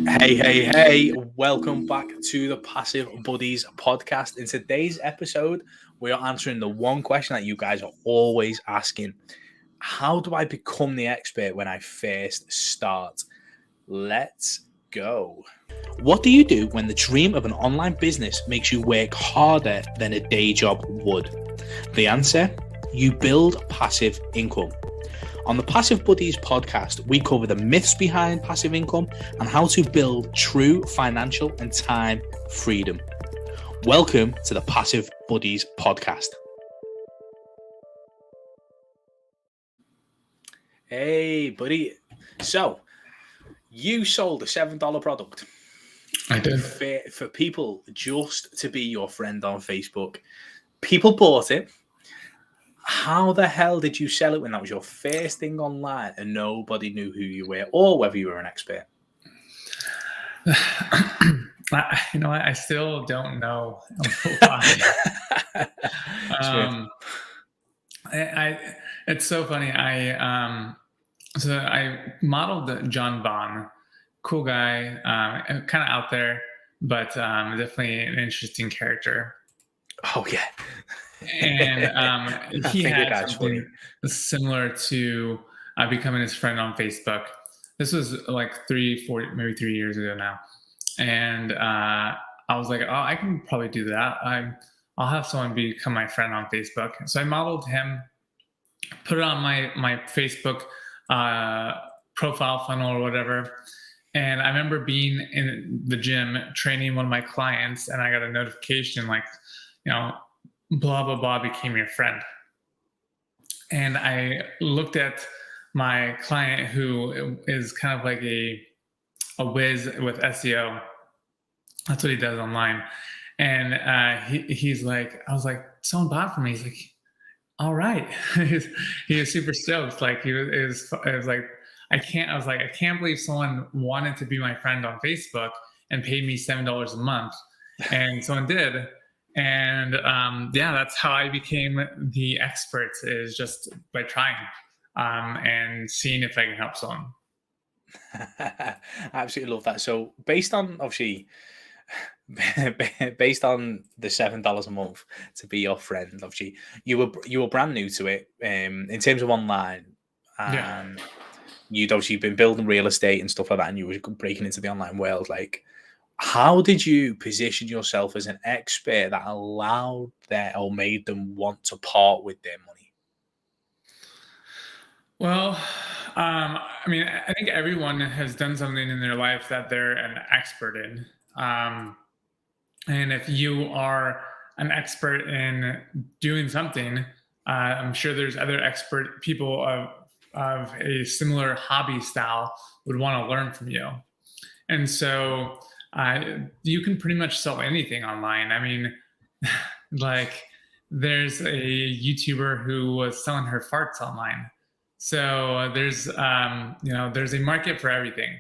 Hey, welcome back to the Passive Buddies podcast. In today's episode, we are answering the one question that you guys are always asking. How do I become the expert when I first start? Let's go. What do you do when the dream of an online business makes you work harder than a day job would? The answer? You build passive income. On the Passive Buddies podcast, we cover the myths behind passive income and how to build true financial and time freedom. Welcome to the Passive Buddies podcast. Hey, buddy. So, you sold a $7 product. I did. For people just to be your friend on Facebook. People bought it. How the hell did you sell it when that was your first thing online and nobody knew who you were or whether you were an expert? I still don't know why. It's so funny. I modeled John Vaughn, cool guy, kind of out there, but definitely an interesting character. Oh yeah. And he had something similar to becoming his friend on Facebook. This was like 3 years ago now. And I was like, oh, I can probably do that. I'll have someone become my friend on Facebook. So I modeled him, put it on my Facebook profile funnel or whatever. And I remember being in the gym training one of my clients, and I got a notification like, blah, blah, blah became your friend. And I looked at my client who is kind of like a whiz with SEO. That's what he does online. And he's like, I was like, someone bought from me. He's like, all right. He was super stoked. Like it was like, I can't believe someone wanted to be my friend on Facebook and paid me $7 a month. And someone did. And that's how I became the expert, is just by trying and seeing if I can help someone. I absolutely love that. So based on based on the $7 a month to be your friend, obviously you were brand new to it in terms of online, and you'd obviously been building real estate and stuff like that, and you were breaking into the online world. Like, how did you position yourself as an expert that allowed that or made them want to part with their money? Well, I think everyone has done something in their life that they're an expert in. And if you are an expert in doing something, I'm sure there's other expert people of a similar hobby style would want to learn from you. And so you can pretty much sell anything online. I mean, like there's a YouTuber who was selling her farts online. So there's a market for everything.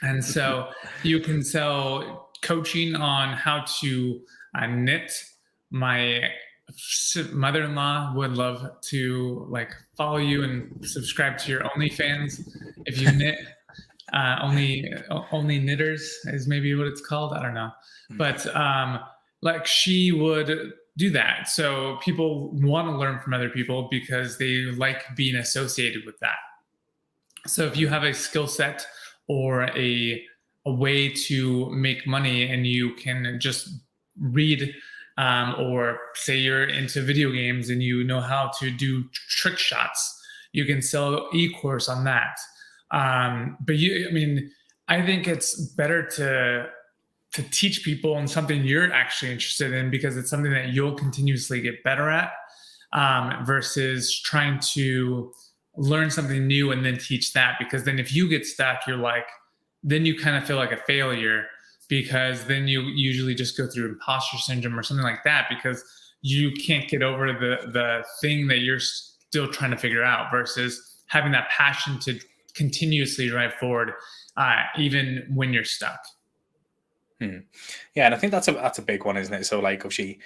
And so you can sell coaching on how to knit. My mother-in-law would love to follow you and subscribe to your OnlyFans if you knit. Only knitters is maybe what it's called. I don't know, but she would do that. So people want to learn from other people because they like being associated with that. So if you have a skill set or a way to make money, and you can just read, or say you're into video games and you know how to do trick shots, you can sell e-course on that. I think it's better to teach people on something you're actually interested in, because it's something that you'll continuously get better at, versus trying to learn something new and then teach that. Because then if you get stuck, then you kind of feel like a failure, because then you usually just go through imposter syndrome or something like that, because you can't get over the thing that you're still trying to figure out, versus having that passion to continuously drive forward, even when you're stuck. Yeah, and I think that's a big one, isn't it? So obviously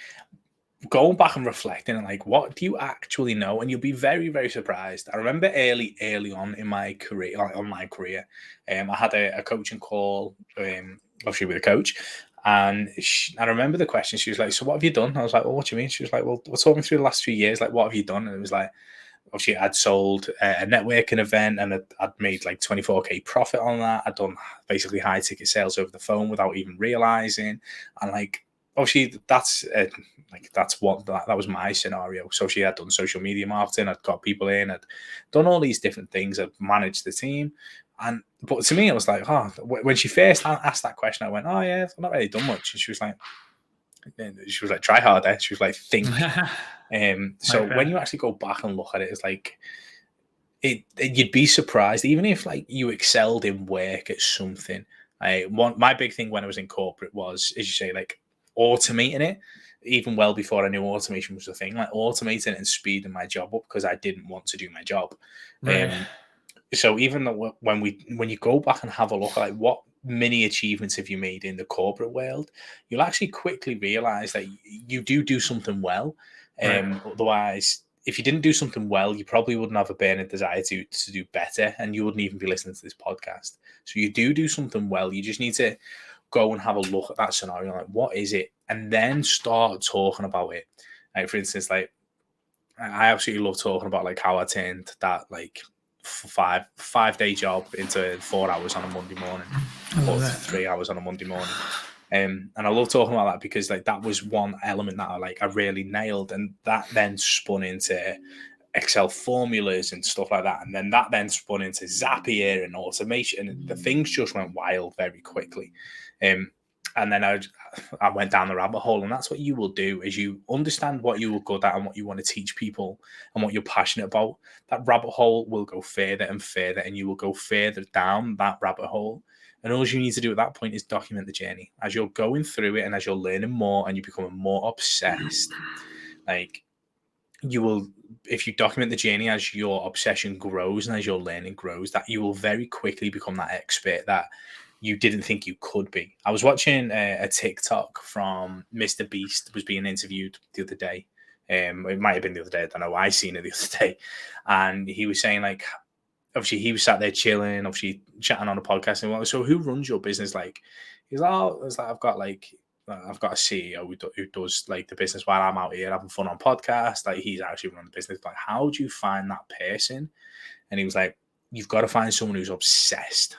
going back and reflecting and like, what do you actually know? And you'll be very, very surprised. I remember early on in my career, I had a coaching call, obviously with a coach. And I remember the question. She was like, "So what have you done?" I was like, "Well, what do you mean?" She was like, "Well, talk me through the last few years. Like, what have you done?" And it was like, obviously, I'd sold a networking event and I'd made like 24K profit on that. I'd done basically high ticket sales over the phone without even realizing. And like, obviously, that's what that was my scenario. So she had done social media marketing. I'd got people in. I'd done all these different things. I'd managed the team. And but to me, it was like, oh, when she first asked that question, I went, oh yeah, I've not really done much. And she was like, try harder. She was like, think. So when you actually go back and look at it, it's like you'd be surprised, even if like you excelled in work at something. My big thing when I was in corporate was, as you say, like automating it. Even well before I knew automation was a thing, like automating it and speeding my job up because I didn't want to do my job. Right. So even though when you go back and have a look at like what mini achievements have you made in the corporate world, you'll actually quickly realize that you do something well. Right. Otherwise, if you didn't do something well, you probably wouldn't have a burning desire to do better, and you wouldn't even be listening to this podcast. So you do something well. You just need to go and have a look at that scenario, like what is it, and then start talking about it. Like for instance, like I absolutely love talking about like how I turned that like 5 day job into 4 hours on a Monday morning, I love or that. 3 hours on a Monday morning. And I love talking about that because like that was one element that I really nailed, and that then spun into Excel formulas and stuff like that, and then that then spun into Zapier and automation, and the things just went wild very quickly. And then I went down the rabbit hole, and that's what you will do is you understand what you are good at and what you want to teach people and what you're passionate about. That rabbit hole will go further and further, and you will go further down that rabbit hole. And all you need to do at that point is document the journey as you're going through it and as you're learning more and you're becoming more obsessed. Like you will, if you document the journey as your obsession grows and as your learning grows, that you will very quickly become that expert that you didn't think you could be. I was watching a TikTok from Mr. Beast was being interviewed the other day. It might have been the other day. I don't know. I seen it the other day, and he was saying like, obviously he was sat there chilling, obviously chatting on a podcast, and well, so who runs your business? Like, he's like, oh, it's like I've got a CEO who does like the business while I'm out here having fun on podcasts. Like he's actually running the business. Like, how do you find that person? And he was like, you've got to find someone who's obsessed,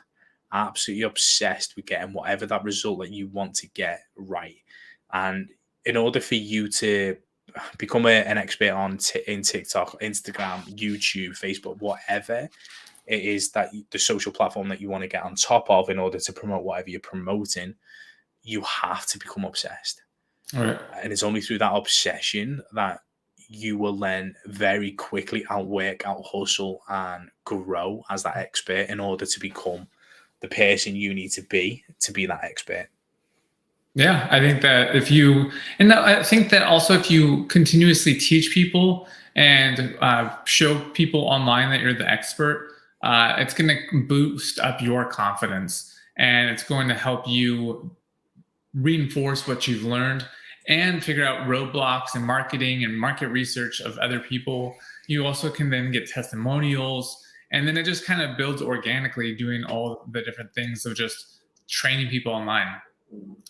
absolutely obsessed with getting whatever that result that you want to get right. And in order for you to become an expert in TikTok, Instagram, YouTube, Facebook, whatever it is that the social platform that you want to get on top of in order to promote whatever you're promoting, you have to become obsessed. Right. And it's only through that obsession that you will then very quickly outwork, out hustle, and grow as that expert in order to become the person you need to be that expert. Yeah, I think that I think that also if you continuously teach people and show people online that you're the expert, it's going to boost up your confidence and it's going to help you reinforce what you've learned and figure out roadblocks and marketing and market research of other people. You also can then get testimonials, and then it just kind of builds organically doing all the different things of just training people online.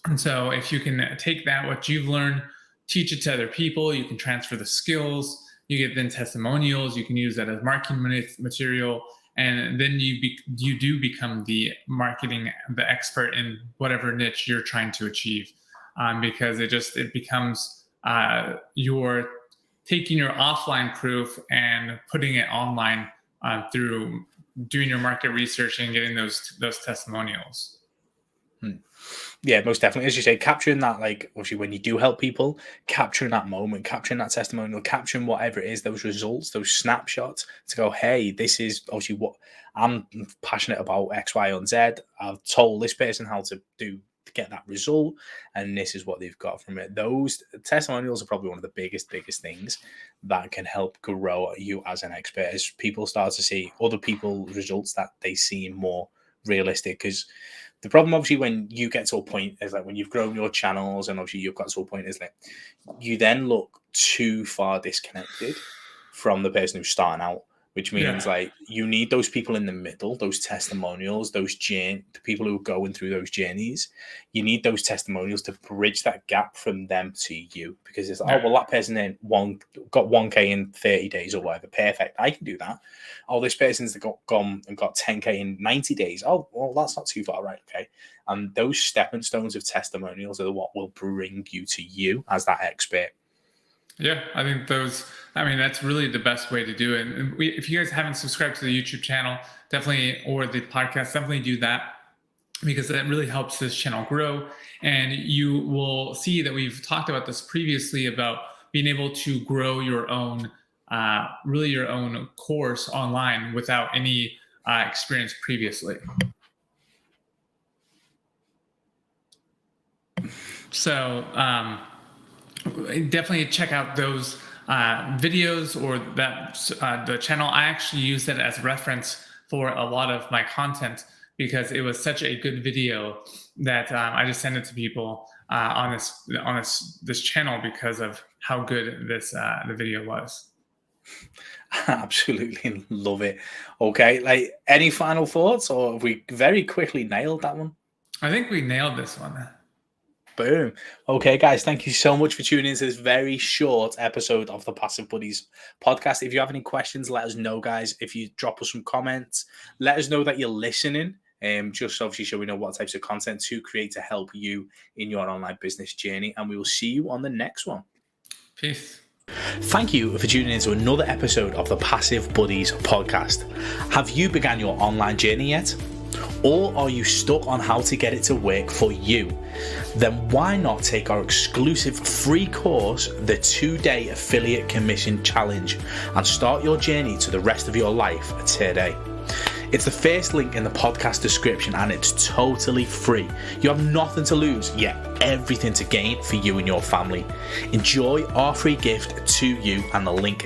And so if you can take that, what you've learned, teach it to other people, you can transfer the skills, you get then testimonials, you can use that as marketing material. And then you do become the expert in whatever niche you're trying to achieve, because it becomes you're taking your offline proof and putting it online through doing your market research and getting those testimonials. Yeah, most definitely. As you say, capturing that, like, obviously, when you do help people, capturing that moment, capturing that testimonial, capturing whatever it is, those results, those snapshots to go, hey, this is obviously what I'm passionate about, X, Y, and Z. I've told this person how to do to get that result, and this is what they've got from it. Those testimonials are probably one of the biggest things that can help grow you as an expert as people start to see other people's results that they see more realistic, because the problem obviously when you get to a point is like when you've grown your channels and obviously you've got to a point is like you then look too far disconnected from the person who's starting out, which means like you need those people in the middle, those testimonials, the people who are going through those journeys. You need those testimonials to bridge that gap from them to you, because it's like, oh, well, that person got 1K in 30 days or whatever. Perfect. I can do that. Oh, this person's gone and got 10K in 90 days. Oh, well, that's not too far, right? Okay. And those stepping stones of testimonials are what will bring you to you as that expert. Yeah, I think that's really the best way to do it. And if you guys haven't subscribed to the YouTube channel, definitely, or the podcast, definitely do that, because that really helps this channel grow. And you will see that we've talked about this previously about being able to grow your own, really your own course online without any experience previously. So, definitely check out those videos or the channel. I actually use that as reference for a lot of my content, because it was such a good video that I just send it to people on this channel because of how good the video was. Absolutely love it. Okay, like any final thoughts, or have we very quickly nailed that one? I think we nailed this one. Boom. Okay, guys, thank you so much for tuning into this very short episode of the Passive Buddies podcast. If you have any questions, let us know, guys. If you drop us some comments, let us know that you're listening. Just obviously so we know what types of content to create to help you in your online business journey. And we will see you on the next one. Peace. Thank you for tuning into another episode of the Passive Buddies podcast. Have you begun your online journey yet? Or are you stuck on how to get it to work for you? Then why not take our exclusive free course, the 2-day Affiliate Commission Challenge, and start your journey to the rest of your life today. It's the first link in the podcast description, and it's totally free. You have nothing to lose, yet everything to gain for you and your family. Enjoy our free gift to you, and the link